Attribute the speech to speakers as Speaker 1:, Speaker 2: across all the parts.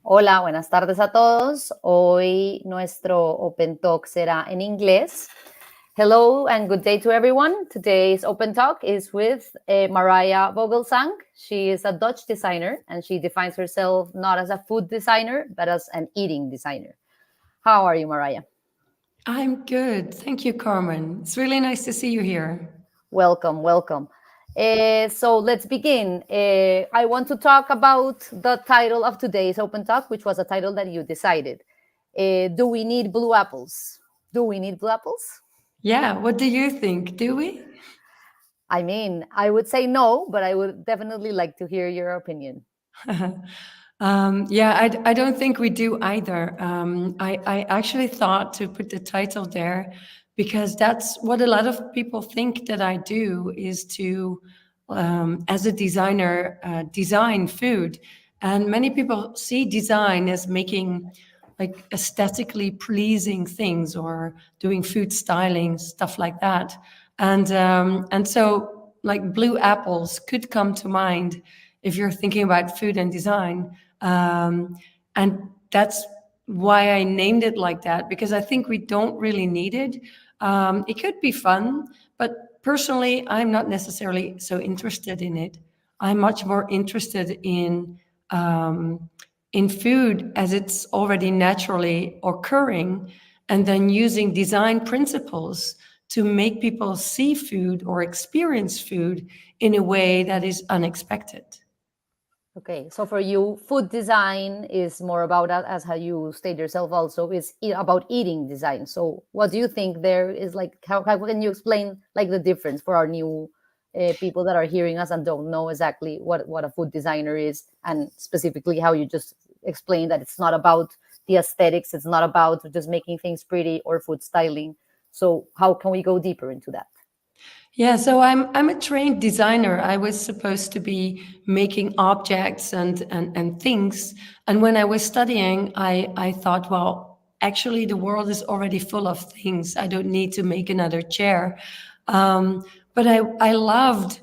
Speaker 1: Hola, buenas tardes a todos. Hoy nuestro Open Talk será en inglés. Hello and good day to everyone. Today's Open Talk is with Marije Vogelzang. She is a Dutch designer and she defines herself not as a food designer, but as an eating designer. How are you, Marije?
Speaker 2: I'm good. Thank you, Carmen. It's really nice to see you here.
Speaker 1: Welcome, welcome. So let's begin. I want to talk about the title of today's Open Talk, which was a title that you decided. Do we need blue apples? Do we need blue apples?
Speaker 2: Yeah, what do you think? Do we?
Speaker 1: I mean, I would say no, but I would definitely like to hear your opinion.
Speaker 2: I don't think we do either. I actually thought to put the title there because that's what a lot of people think that I do is to, as a designer, design food. And many people see design as making like aesthetically pleasing things or doing food styling, stuff like that. And so like blue apples could come to mind if you're thinking about food and design. And that's why I named it like that, because I think we don't really need it. It could be fun, but personally, I'm not necessarily so interested in it. I'm much more interested in food as it's already naturally occurring, and then using design principles to make people see food or experience food in a way that is unexpected.
Speaker 1: Okay, so for you, food design is more about, as how you state yourself also, is about eating design. So what do you think there is, like, how can you explain like the difference for our new people that are hearing us and don't know exactly what a food designer is, and specifically how you just explained that it's not about the aesthetics, it's not about just making things pretty or food styling. So how can we go deeper into that?
Speaker 2: Yeah, so I'm a trained designer. I was supposed to be making objects and things. And when I was studying, I thought, well, actually the world is already full of things. I don't need to make another chair. But I loved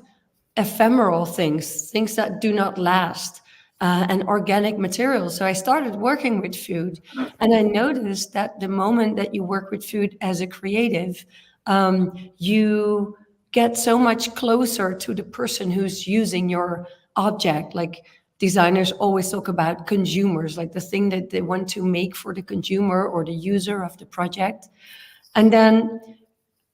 Speaker 2: ephemeral things that do not last. And organic materials. So I started working with food, and I noticed that the moment that you work with food as a creative, you get so much closer to the person who's using your object. Like designers always talk about consumers, like the thing that they want to make for the consumer or the user of the project. And then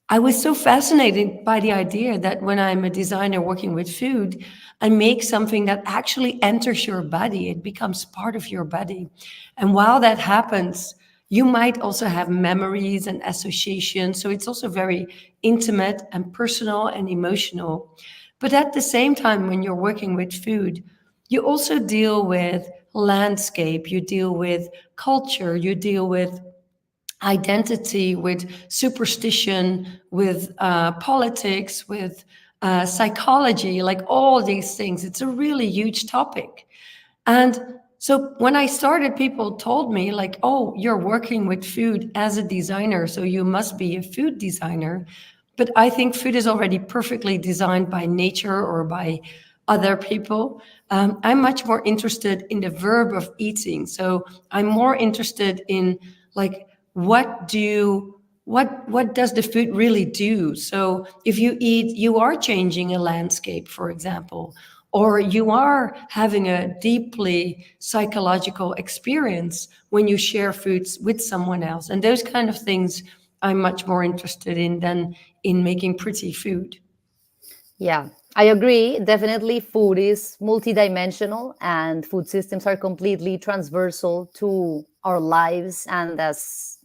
Speaker 2: I was so fascinated by the idea that when I'm a designer working with food, I make something that actually enters your body. It becomes part of your body. And while that happens, you might also have memories and associations. So it's also very intimate and personal and emotional. But at the same time, when you're working with food, you also deal with landscape, you deal with culture, you deal with identity, with superstition, with politics, with psychology, like all these things. It's a really huge topic. And so when I started, people told me like, oh, you're working with food as a designer, so you must be a food designer. But I think food is already perfectly designed by nature or by other people. I'm much more interested in the verb of eating. So I'm more interested in like, what does the food really do? So if you eat, you are changing a landscape, for example, or you are having a deeply psychological experience when you share foods with someone else. And those kind of things I'm much more interested in than in making pretty food.
Speaker 1: Yeah, I agree. Definitely food is multidimensional and food systems are completely transversal to our lives, and as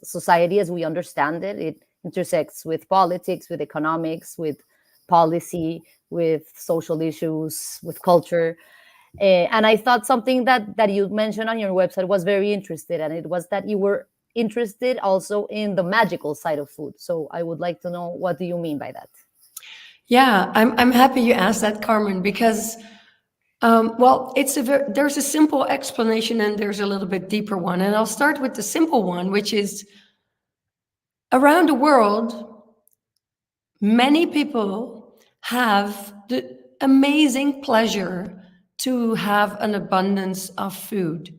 Speaker 1: society as we understand it, it intersects with politics, with economics, with policy, with social issues, with culture. And I thought something that you mentioned on your website was very interested, and it was that you were interested also in the magical side of food. So I would like to know, what do you mean by that?
Speaker 2: Yeah, I'm happy you asked that, Carmen, because well, there's a simple explanation and there's a little bit deeper one, and I'll start with the simple one, which is around the world, many people have the amazing pleasure to have an abundance of food.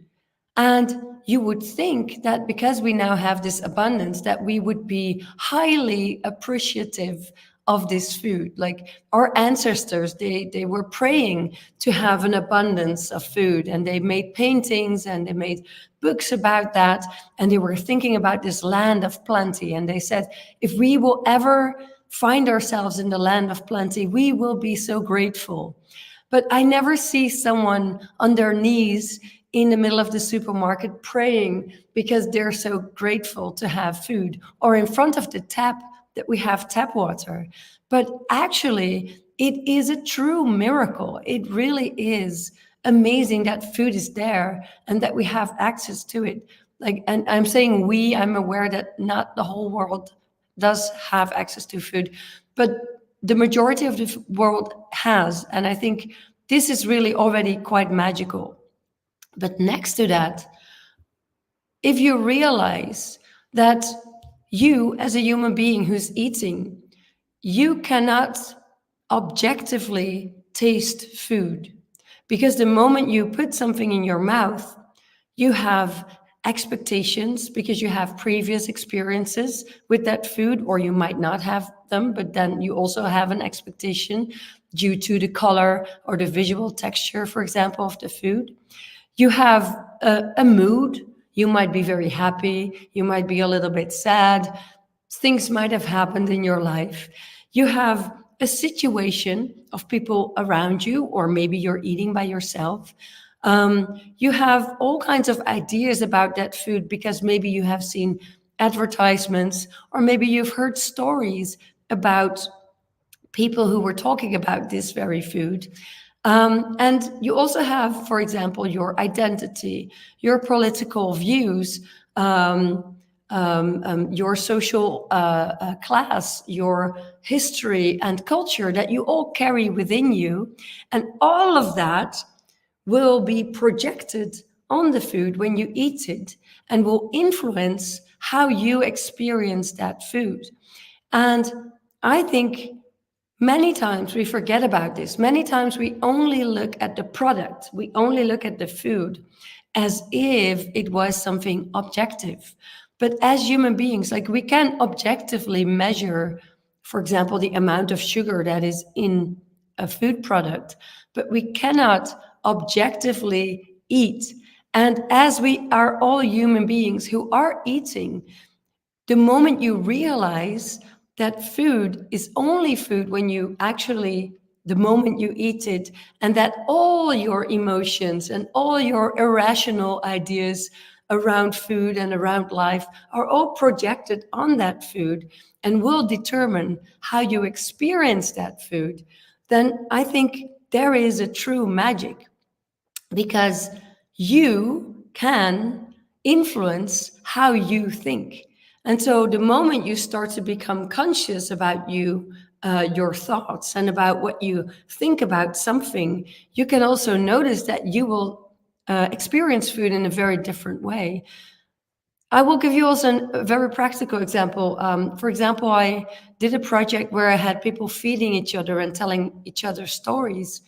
Speaker 2: And you would think that because we now have this abundance, that we would be highly appreciative of this food. Like our ancestors, they were praying to have an abundance of food, and they made paintings and they made books about that. And they were thinking about this land of plenty. And they said, if we will ever find ourselves in the land of plenty, we will be so grateful. But I never see someone on their knees in the middle of the supermarket praying because they're so grateful to have food, or in front of the tap that we have tap water. But actually, it is a true miracle. It really is amazing that food is there and that we have access to it. Like, and I'm saying we, I'm aware that not the whole world does have access to food, but the majority of the world has. And I think this is really already quite magical. But next to that, if you realize that you, as a human being who's eating, you cannot objectively taste food, because the moment you put something in your mouth, you have expectations because you have previous experiences with that food, or you might not have them, but then you also have an expectation due to the color or the visual texture, for example, of the food. You have a mood. You might be very happy. You might be a little bit sad. Things might have happened in your life. You have a situation of people around you, or maybe you're eating by yourself. You have all kinds of ideas about that food because maybe you have seen advertisements, or maybe you've heard stories about people who were talking about this very food. And you also have, for example, your identity, your political views, your social class, your history and culture that you all carry within you. And all of that will be projected on the food when you eat it, and will influence how you experience that food. And I think many times we forget about this. Many times we only look at the product, we only look at the food as if it was something objective. But as human beings, like, we can objectively measure, for example, the amount of sugar that is in a food product, but we cannot objectively eat. And as we are all human beings who are eating, the moment you realize that food is only food when you actually, the moment you eat it, and that all your emotions and all your irrational ideas around food and around life are all projected on that food and will determine how you experience that food, then I think there is a true magic, because you can influence how you think. And so the moment you start to become conscious about your thoughts and about what you think about something, you can also notice that you will experience food in a very different way. I will give you also a very practical example. For example, I did a project where I had people feeding each other and telling each other stories.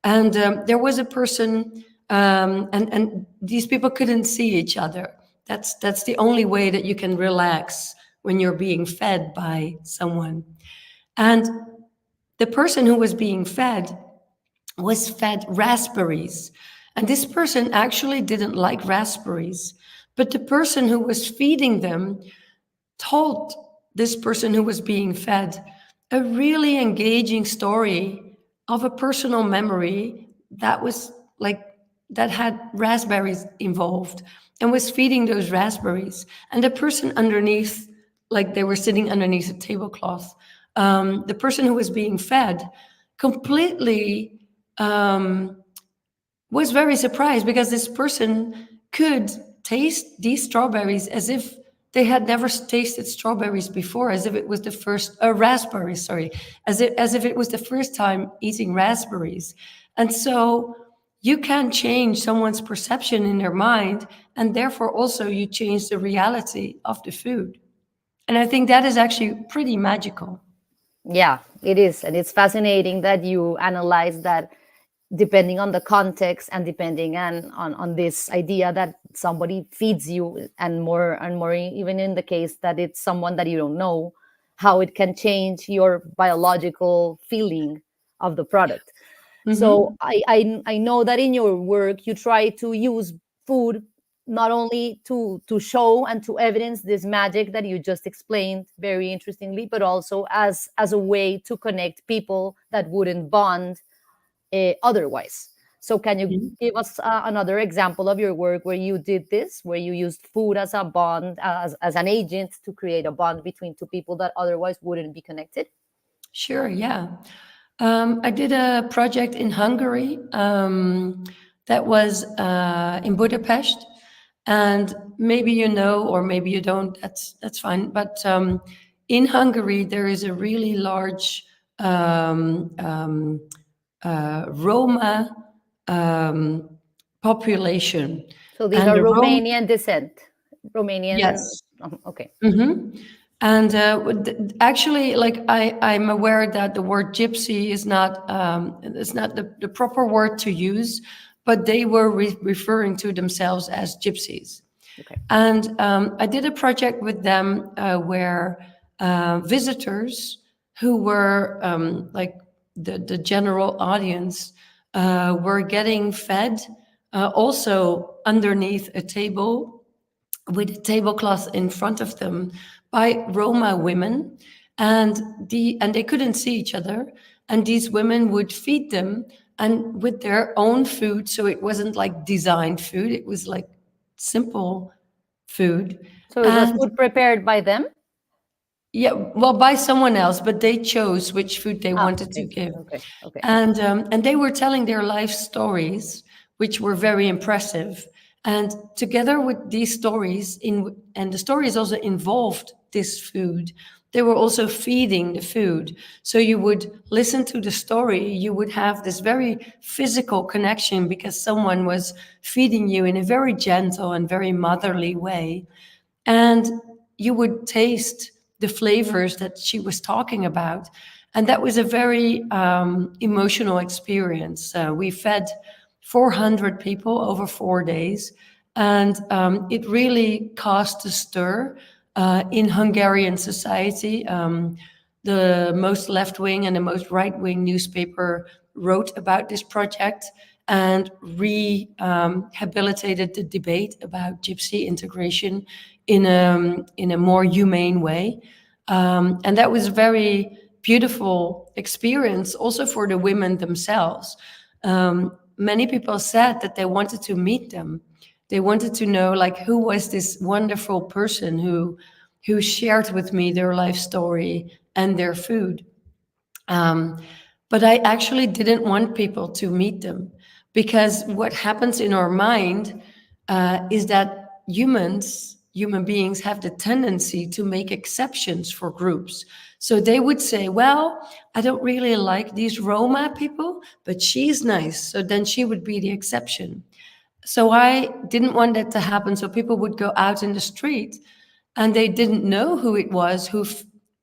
Speaker 2: And there was a person, and these people couldn't see each other. That's the only way that you can relax when you're being fed by someone. And the person who was being fed was fed raspberries. And this person actually didn't like raspberries. But the person who was feeding them told this person who was being fed a really engaging story of a personal memory that was like, that had raspberries involved, and was feeding those raspberries. And the person underneath, like, they were sitting underneath a tablecloth, the person who was being fed completely was very surprised, because this person could taste these strawberries as if they had never tasted strawberries before, as if it was the first raspberries, sorry, as if it was the first time eating raspberries. And so you can change someone's perception in their mind, and therefore also you change the reality of the food. And I think that is actually pretty magical.
Speaker 1: Yeah, it is. And it's fascinating that you analyze that depending on the context and depending on this idea that somebody feeds you, and more even in the case that it's someone that you don't know, how it can change your biological feeling of the product. So
Speaker 2: Hmm.
Speaker 1: I know that in your work you try to use food not only to show and to evidence this magic that you just explained very interestingly, but also as a way to connect people that wouldn't bond otherwise. So can you give us another example of your work where you did this, where you used food as a bond, as an agent to create a bond between two people that otherwise wouldn't be connected?
Speaker 2: Sure, yeah. I did a project in Hungary that was in Budapest, and maybe you know, or maybe you don't. That's fine. But in Hungary, there is a really large Roma um, population,
Speaker 1: So these
Speaker 2: and
Speaker 1: are
Speaker 2: the Roma,
Speaker 1: Romanian descent. Romanian.
Speaker 2: yes.
Speaker 1: Okay.
Speaker 2: Mm-hmm. And actually, like I'm aware that the word gypsy is not the proper word to use, but they were referring to themselves as gypsies.
Speaker 1: Okay.
Speaker 2: And I did a project with them where visitors who were like the general audience were getting fed also underneath a table with a tablecloth in front of them by Roma women, and they couldn't see each other, and these women would feed them and with their own food, so it wasn't like designed food, it was like simple food.
Speaker 1: So it was
Speaker 2: And
Speaker 1: food prepared by them.
Speaker 2: yeah, well, by someone else, but they chose which food they
Speaker 1: Ah,
Speaker 2: wanted to
Speaker 1: okay,
Speaker 2: give.
Speaker 1: okay, okay.
Speaker 2: And they were telling their life stories, which were very impressive. And together with these stories, and the stories also involved this food, they were also feeding the food. So you would listen to the story, you would have this very physical connection because someone was feeding you in a very gentle and very motherly way. And you would taste the flavors that she was talking about. And that was a very emotional experience. We fed 400 people over 4 days, and it really caused a stir in Hungarian society. The most left wing and the most right wing newspaper wrote about this project and rehabilitated the debate about gypsy integration in a more humane way. And that was a very beautiful experience also for the women themselves. Many people said that they wanted to meet them. They wanted to know, like, who was this wonderful person who shared with me their life story and their food. Um, but I actually didn't want people to meet them, because what happens in our mind is that human beings, have the tendency to make exceptions for groups. So they would say, well, I don't really like these Roma people, but she's nice. So then she would be the exception. So I didn't want that to happen. So people would go out in the street and they didn't know who it was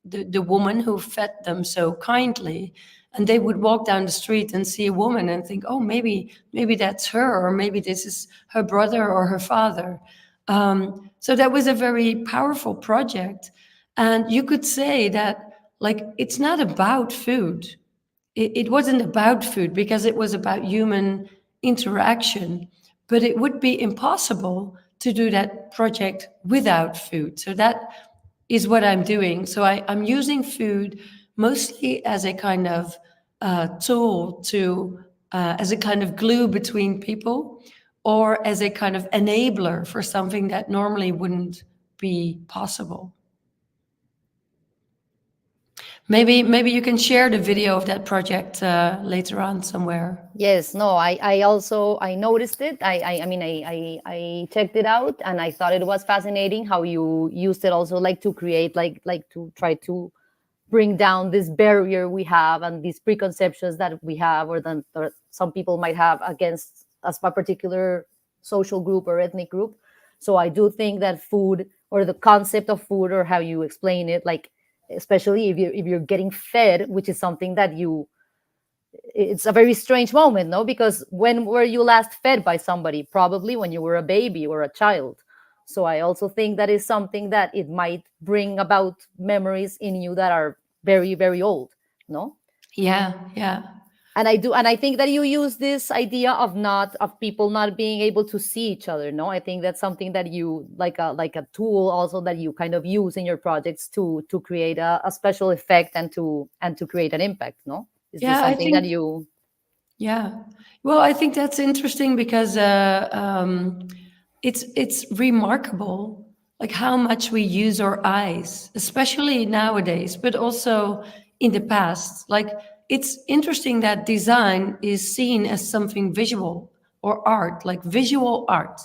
Speaker 2: the woman who fed them so kindly. And they would walk down the street and see a woman and think, oh, maybe that's her, or maybe this is her brother or her father. So that was a very powerful project. And you could say that, like, it's not about food. It wasn't about food because it was about human interaction, but it would be impossible to do that project without food. So that is what I'm doing. So I'm using food mostly as a kind of tool as a kind of glue between people, or as a kind of enabler for something that normally wouldn't be possible. Maybe you can share the video of that project later on somewhere.
Speaker 1: Yes, no, I also I noticed it. I mean I checked it out and I thought it was fascinating how you used it also like to create like to try to bring down this barrier we have and these preconceptions that we have or some people might have against a particular social group or ethnic group. So I do think that food or the concept of food or how you explain it, like especially if you're getting fed, which is something that you it's a very strange moment, no? Because when were you last fed by somebody? Probably when you were a baby or a child. So I also think that is something that it might bring about memories in you that are very, very old, no?
Speaker 2: Yeah, yeah.
Speaker 1: And I do, and I think that you use this idea of not of people not being able to see each other, no? I think that's something that you like a tool also that you kind of use in your projects to create a special effect and to create an impact, no? Is this
Speaker 2: Yeah, I
Speaker 1: something that
Speaker 2: think,
Speaker 1: you
Speaker 2: yeah. Well, I think that's interesting because it's remarkable, like how much we use our eyes, especially nowadays, but also in the past. Like it's interesting that design is seen as something visual or art, like visual art.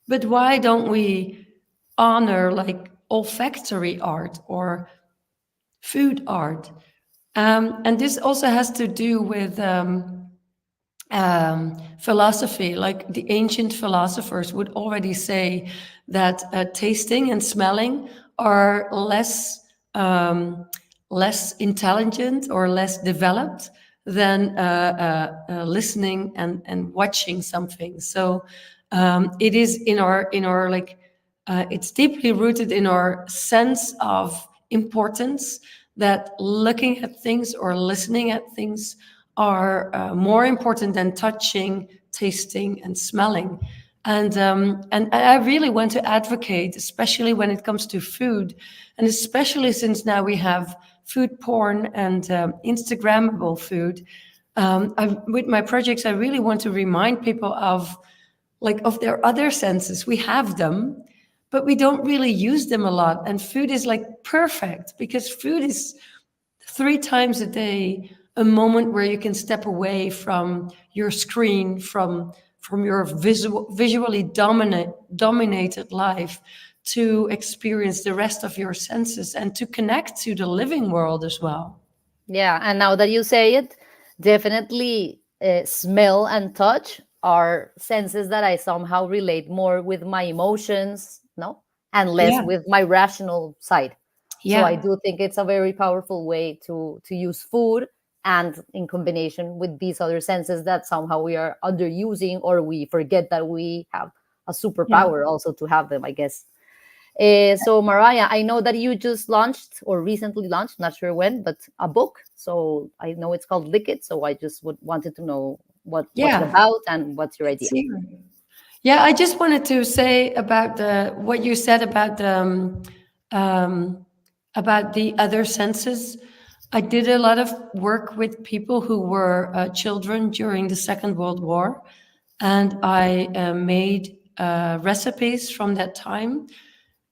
Speaker 2: But why don't we honor like olfactory art or food art? And this also has to do with philosophy. Like the ancient philosophers would already say that tasting and smelling are less intelligent or less developed than listening and watching something. So it is in our like it's deeply rooted in our sense of importance that looking at things or listening at things are more important than touching, tasting, and smelling. And I really want to advocate, especially when it comes to food, and especially since now we have food porn and Instagrammable food. With my projects, I really want to remind people of their other senses. We have them, but we don't really use them a lot. And food is like perfect because food is 3 times a day a moment where you can step away from your screen, from your visually dominated life, to experience the rest of your senses and to connect to the living world as well.
Speaker 1: yeah, and now that you say it, definitely smell and touch are senses that I somehow relate more with my emotions, no, and less
Speaker 2: Yeah,
Speaker 1: with my rational side. So I
Speaker 2: yeah,
Speaker 1: do think it's a very powerful way to use food and in combination with these other senses that somehow we are underusing or we forget that we have a
Speaker 2: yeah.
Speaker 1: superpower also to have them, I guess. So Mariah, I know that you just launched or recently launched, not sure when, but a book. So I know it's called Lick It. So I just wanted to know what's it
Speaker 2: Yeah,
Speaker 1: about and what's your
Speaker 2: it's
Speaker 1: idea.
Speaker 2: here. Yeah, I just wanted to say about the what you said um, about the other senses. I did a lot of work with people who were children during the Second World War, and I made recipes from that time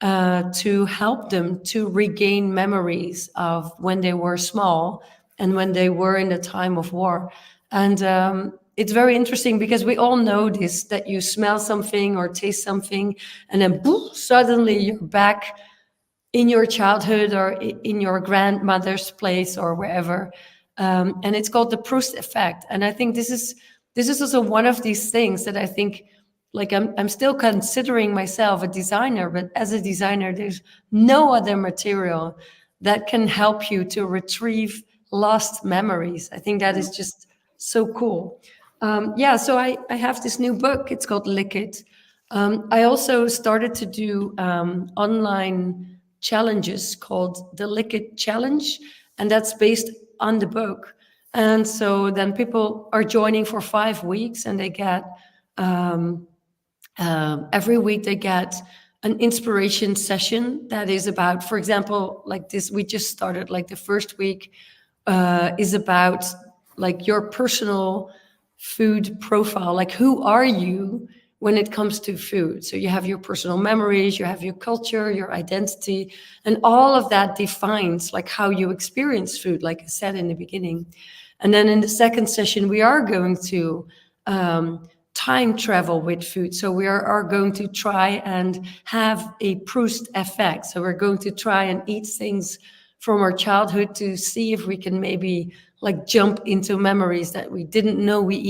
Speaker 2: to help them to regain memories of when they were small and when they were in the time of war. And it's very interesting because we all know this, that you smell something or taste something, and then boom, suddenly you're back in your childhood or in your grandmother's place or wherever. And it's called the Proust effect. And I think this is also one of these things that I think, like I'm still considering myself a designer, but as a designer, there's no other material that can help you to retrieve lost memories. I think that is just so cool. Yeah, so I have this new book. It's called Lick It. I also started to do online challenges called the Lick It Challenge, and that's based on the book. And so then people are joining for 5 weeks, and they get every week they get an inspiration session that is about, for example, like this. We just started. Like the first week is about like your personal food profile, like who are you when it comes to food. So you have your personal memories, you have your culture, your identity, and all of that defines like how you experience food, like I said in the beginning. And then in the second session, we are going to time travel with food. So we are going to try and have a Proust effect. So we're going to try and eat things from our childhood to see if we can maybe like jump into memories that we didn't know we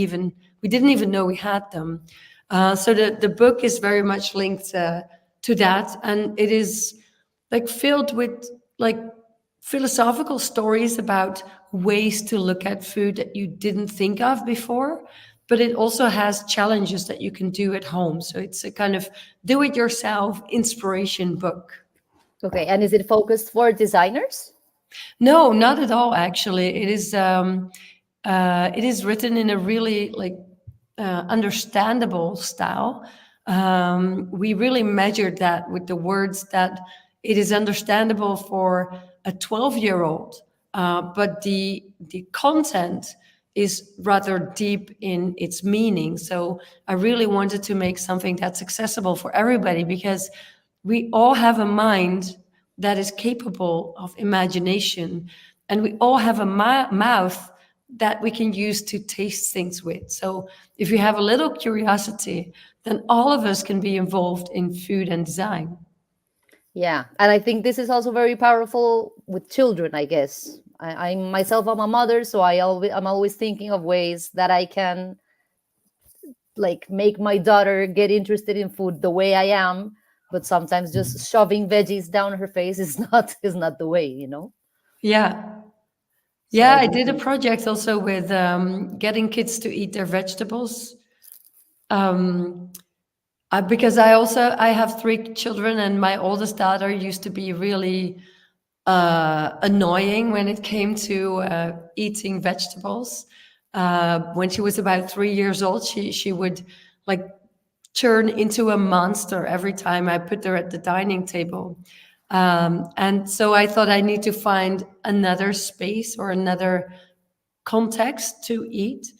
Speaker 2: didn't even know we had them. So the book is very much linked to that, and it is like filled with like philosophical stories about ways to look at food that you didn't think of before. But it also has challenges that you can do at home. So it's a kind of do-it-yourself inspiration book.
Speaker 1: Okay, and is it focused for designers?
Speaker 2: No, not at all. Actually, it is written in a really like understandable style. We really measured that with the words that it is understandable for a 12-year-old, but the content is rather deep in its meaning. So I really wanted to make something that's accessible for everybody, because we all have a mind that is capable of imagination, and we all have a mouth that we can use to taste things with. So if you have a little curiosity, then all of us can be involved in food and design.
Speaker 1: Yeah, and I think this is also very powerful with children. I guess I myself I'm a mother, so I'm always thinking of ways that I can like make my daughter get interested in food the way I am. But sometimes just shoving veggies down her face is not the way, you know.
Speaker 2: Yeah.
Speaker 1: So
Speaker 2: Yeah,
Speaker 1: I
Speaker 2: I
Speaker 1: do
Speaker 2: did a
Speaker 1: think,
Speaker 2: project also with getting kids to eat their vegetables. Um, because I have three children, and my oldest daughter used to be really annoying when it came to eating vegetables. When she was about 3 years old, she would like turn into a monster every time I put her at the dining table. And so I thought I need to find another space or another context to eat.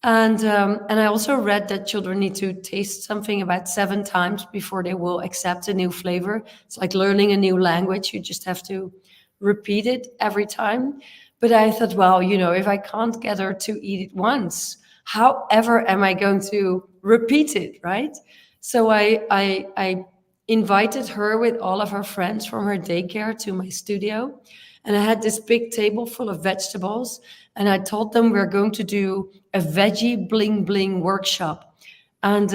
Speaker 2: And I also read that children need to taste something about 7 times before they will accept a new flavor. It's like learning a new language. You just have to repeat it every time. But I thought, well, if I can't get her to eat it once, however am I going to repeat it, right? So I invited her with all of her friends from her daycare to my studio. And I had this big table full of vegetables. And I told them we're going to do a veggie bling bling workshop. And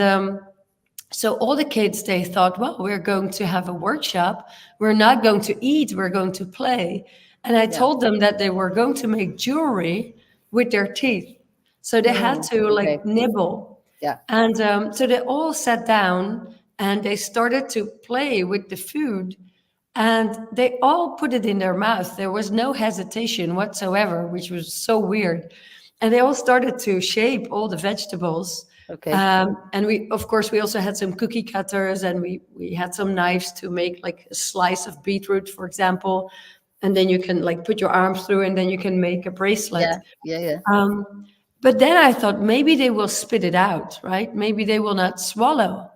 Speaker 2: so all the kids, they thought, well, we're going to have a workshop. We're not going to eat, we're going to play. And I
Speaker 1: yeah.
Speaker 2: told them that they were going to make jewelry with their teeth. So they had to
Speaker 1: Okay.
Speaker 2: like nibble.
Speaker 1: Yeah.
Speaker 2: And so they all sat down and they started to play with the food, and they all put it in their mouth. There was no hesitation whatsoever, which was so weird. And they all started to shape all the vegetables.
Speaker 1: Okay.
Speaker 2: And we, of course, we also had some cookie cutters, and we had some knives to make like a slice of beetroot, for example. And then you can like put your arms through, and then you can make a bracelet.
Speaker 1: Yeah. Yeah. Yeah.
Speaker 2: But then I thought maybe they will spit it out, right? Maybe they will not swallow.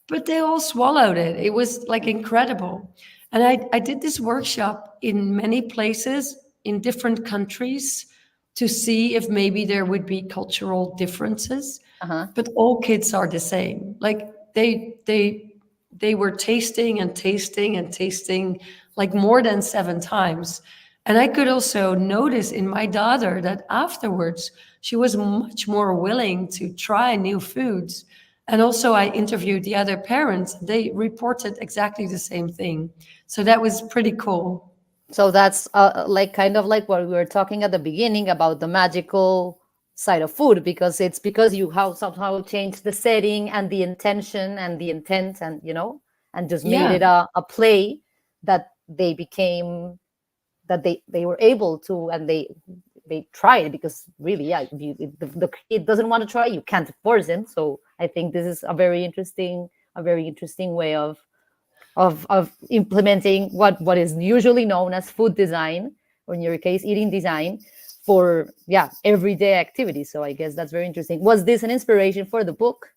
Speaker 2: But they all swallowed it. It was like incredible. And I did this workshop in many places in different countries to see if maybe there would be cultural differences.
Speaker 1: Uh-huh.
Speaker 2: But all kids are the same. Like they were tasting and tasting and tasting like more than 7 times. And I could also notice in my daughter that afterwards she was much more willing to try new foods. And also, I interviewed the other parents. They reported exactly the same thing. So that was pretty cool.
Speaker 1: So that's like kind of like what we were talking at the beginning about the magical side of food, because it's because you have somehow changed the setting and the intention and the intent, and and just made
Speaker 2: Yeah,
Speaker 1: it a play that they became, that they were able to, and they tried, because really, yeah, if the kid doesn't want to try, you can't force him. So I think this is a very interesting way of implementing what is usually known as food design, or in your case eating design, for everyday activities. So I guess that's very interesting. Was this an inspiration for the book?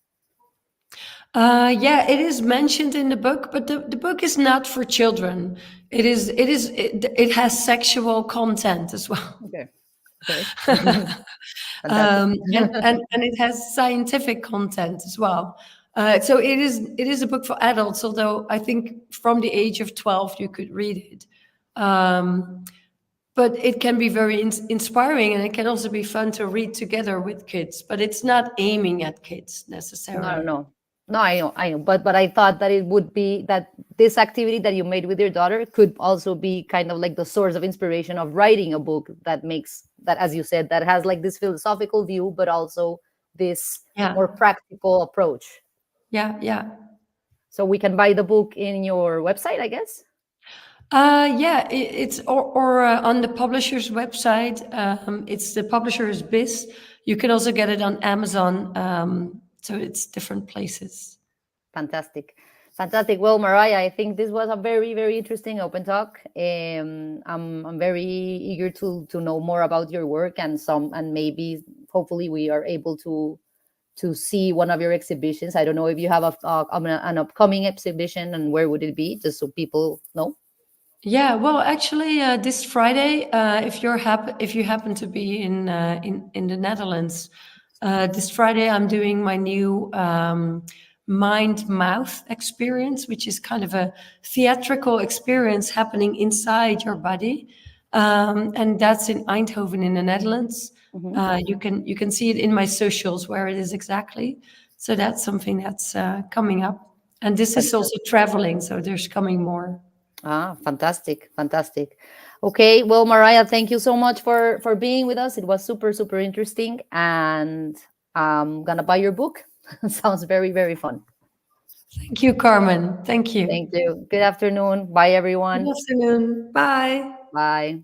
Speaker 2: Yeah, it is mentioned in the book, but the book is not for children. It has sexual content as well.
Speaker 1: Okay. Okay. Fantastic.
Speaker 2: And it has scientific content as well. So it is a book for adults, although I think from the age of 12 you could read it. But it can be very inspiring, and it can also be fun to read together with kids. But it's not aiming at kids
Speaker 1: No,
Speaker 2: necessarily.
Speaker 1: no, no. I know. But I thought that it would be that this activity that you made with your daughter could also be kind of like the source of inspiration of writing a book that makes that, as you said, that has like this philosophical view, but also this
Speaker 2: Yeah,
Speaker 1: more practical approach.
Speaker 2: yeah, yeah.
Speaker 1: So we can buy the book in your website, I guess.
Speaker 2: Yeah, it's or on the publisher's website. It's the publisher's biz. You can also get it on Amazon. So it's different places.
Speaker 1: Fantastic. Fantastic. Well, Mariah, I think this was a very, very interesting open talk. I'm very eager to know more about your work and maybe hopefully we are able to see one of your exhibitions. I don't know if you have an upcoming exhibition and where would it be, just so people know.
Speaker 2: Yeah, well, actually, this Friday, if you happen to be in the Netherlands, this Friday I'm doing my new mind mouth experience, which is kind of a theatrical experience happening inside your body, and that's in Eindhoven in the Netherlands.
Speaker 1: Mhm.
Speaker 2: You can see it in my socials where it is exactly. So that's something that's coming up, and this is also traveling, so there's coming more.
Speaker 1: Ah, fantastic, fantastic. Okay, well, Mariah, thank you so much for being with us. It was super, super interesting, and I'm gonna buy your book. Sounds very, very fun.
Speaker 2: Thank you, Carmen. Thank you.
Speaker 1: Thank you. Good afternoon. Bye,
Speaker 2: Good
Speaker 1: everyone.
Speaker 2: afternoon. Bye.
Speaker 1: Bye.